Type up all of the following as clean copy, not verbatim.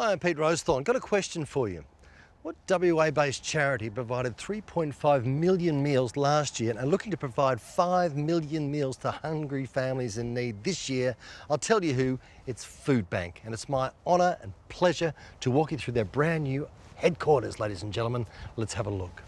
Hi, I'm Pete Rosethorn. Got a question for you. What WA-based charity provided 3.5 million meals last year and are looking to provide 5 million meals to hungry families in need this year? I'll tell you who. It's Foodbank, and it's my honour and pleasure to walk you through their brand new headquarters, ladies and gentlemen. Let's have a look.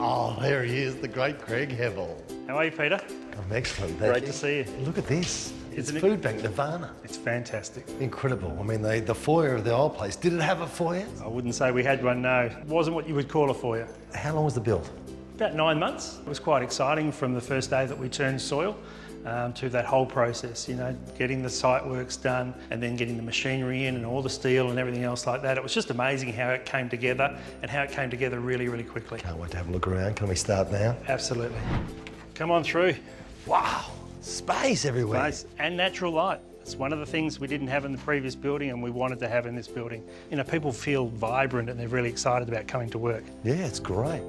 Oh, there he is, the great Greg Hevel. How are you, Peter? I'm excellent, thank you. Great to see you. Look at this. It's Isn't it? Foodbank Nirvana. It's fantastic. Incredible. I mean, the foyer of the old place, did it have a foyer? I wouldn't say we had one, no. It wasn't what you would call a foyer. How long was the build? About 9 months. It was quite exciting from the first day that we turned soil to that whole process, you know, getting the site works done and then getting the machinery in and all the steel and everything else like that. It was just amazing how it came together and how it came together really, really quickly. Can't wait to have a look around. Can we start now? Absolutely. Come on through. Wow, space everywhere. Space and natural light. It's one of the things we didn't have in the previous building and we wanted to have in this building. You know, people feel vibrant and they're really excited about coming to work. Yeah, it's great.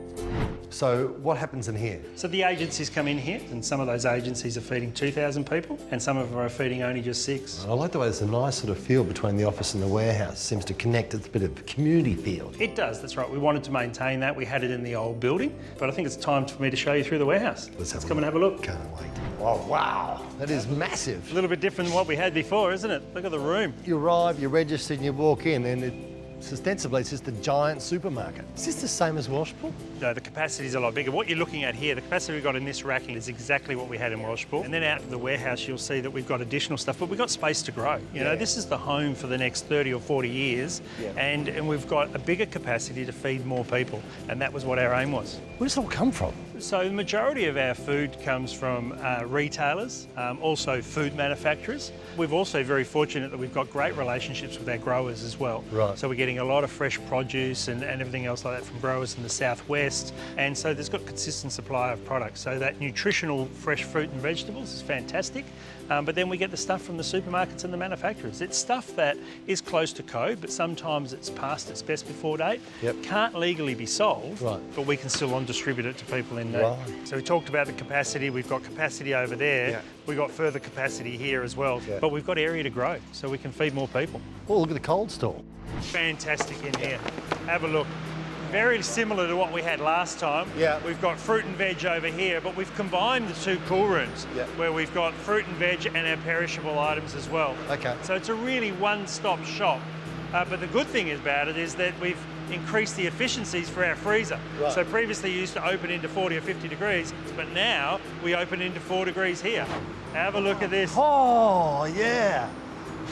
So what happens in here? So the agencies come in here and some of those agencies are feeding 2,000 people and some of them are feeding only just 6. I like the way there's a nice sort of feel between the office and the warehouse. Seems to connect. It's a bit of a community feel. It does, that's right. We wanted to maintain that. We had it in the old building, but I think it's time for me to show you through the warehouse. Let's come and have a look. Can't wait. Oh, wow, that is massive. A little bit different than what we had before, isn't it? Look at the room. You arrive, you register and you walk in and ostensibly it's just a giant supermarket. Is this the same as Welshpool? No, the capacity is a lot bigger. What you're looking at here, the capacity we've got in this racking is exactly what we had in Welshpool. And then out in the warehouse, you'll see that we've got additional stuff, but we've got space to grow. You know, this is the home for the next 30 or 40 years, and we've got a bigger capacity to feed more people, and that was what our aim was. Where does it all come from? So the majority of our food comes from retailers, also food manufacturers. We're also very fortunate that we've got great relationships with our growers as well. Right. So we're getting a lot of fresh produce and everything else like that from growers in the southwest. And so there's got consistent supply of products. So that nutritional fresh fruit and vegetables is fantastic. But then we get the stuff from the supermarkets and the manufacturers. It's stuff that is close to code, but sometimes it's past its best before date. Can't legally be sold, but we can still on-distribute it to people in need. So we talked about the capacity. We've got capacity over there. We've got further capacity here as well. But we've got area to grow, so we can feed more people. Oh, look at the cold store. Fantastic in here. Have a look. Very similar to what we had last time. We've got fruit and veg over here, but we've combined the two cool rooms where we've got fruit and veg and our perishable items as well. So it's a really one-stop shop. But the good thing about it is that we've increased the efficiencies for our freezer. So previously you used to open into 40 or 50 degrees, but now we open into 4 degrees here. Have a look at this. Oh, yeah.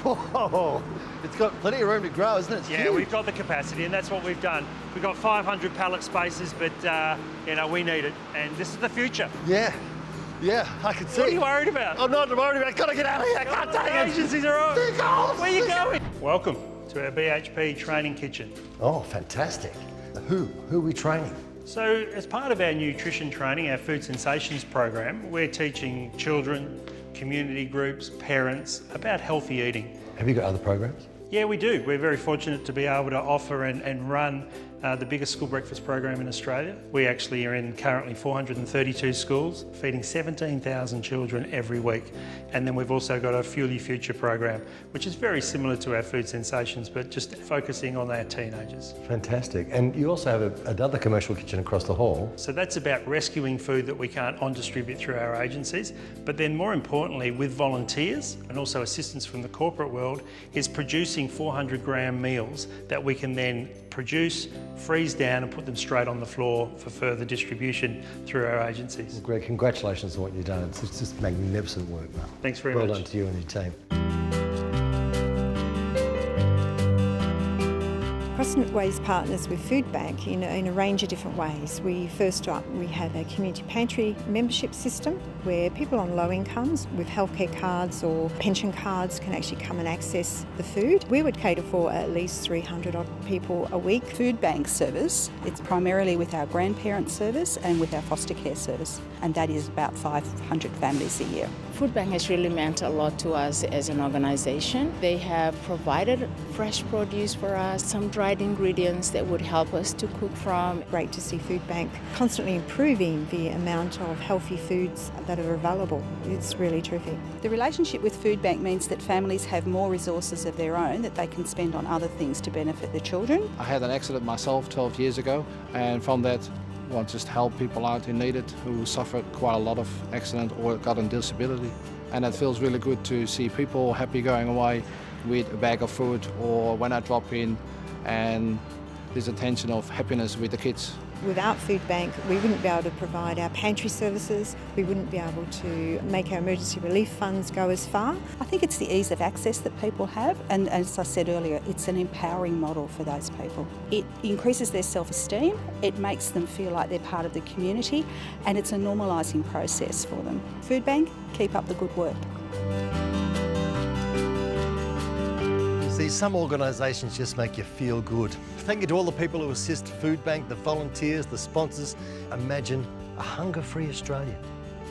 Whoa. It's got plenty of room to grow, isn't it? It's huge. We've got the capacity, and that's what we've done. We've got 500 pallet spaces, but you know, we need it, and this is the future. Yeah, I can see. What are you worried about? I'm not worried about it. Gotta get out of here. I can't take it. Agencies are on. Where are you going? Welcome. Welcome to our BHP training kitchen. Oh, fantastic. Who are we training? So, as part of our nutrition training, our Food Sensations program, we're teaching children, community groups, parents about healthy eating. Have you got other programs? Yeah, we do. We're very fortunate to be able to offer and run the biggest school breakfast program in Australia. We actually are in currently 432 schools, feeding 17,000 children every week. And then we've also got a Fuel Your Future program, which is very similar to our Food Sensations, but just focusing on our teenagers. Fantastic. And you also have another commercial kitchen across the hall. So that's about rescuing food that we can't on-distribute through our agencies, but then more importantly, with volunteers and also assistance from the corporate world, is producing 400-gram meals that we can then produce, freeze down and put them straight on the floor for further distribution through our agencies. Well, Greg, congratulations on what you've done. It's just magnificent work, mate. Thanks very much. Well done to you and your team. Crossway is partners with Foodbank in a range of different ways. First up, we have a community pantry membership system where people on low incomes with healthcare cards or pension cards can actually come and access the food. We would cater for at least 300 odd people a week. Foodbank service, it's primarily with our grandparent service and with our foster care service. and that is about 500 families a year. Foodbank has really meant a lot to us as an organisation. They have provided fresh produce for us, some dried ingredients that would help us to cook from. Great to see Foodbank constantly improving the amount of healthy foods that are available. It's really terrific. The relationship with Foodbank means that families have more resources of their own that they can spend on other things to benefit the children. I had an accident myself 12 years ago, and from that I just help people out who need it, who suffered quite a lot of accident or got a disability. And it feels really good to see people happy going away with a bag of food, or when I drop in and there's a tension of happiness with the kids. Without Foodbank, we wouldn't be able to provide our pantry services, we wouldn't be able to make our emergency relief funds go as far. I think it's the ease of access that people have, and as I said earlier, it's an empowering model for those people. It increases their self-esteem, it makes them feel like they're part of the community, and it's a normalising process for them. Foodbank, keep up the good work. See, some organisations just make you feel good. Thank you to all the people who assist Foodbank, the volunteers, the sponsors. Imagine a hunger-free Australia.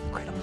Incredible.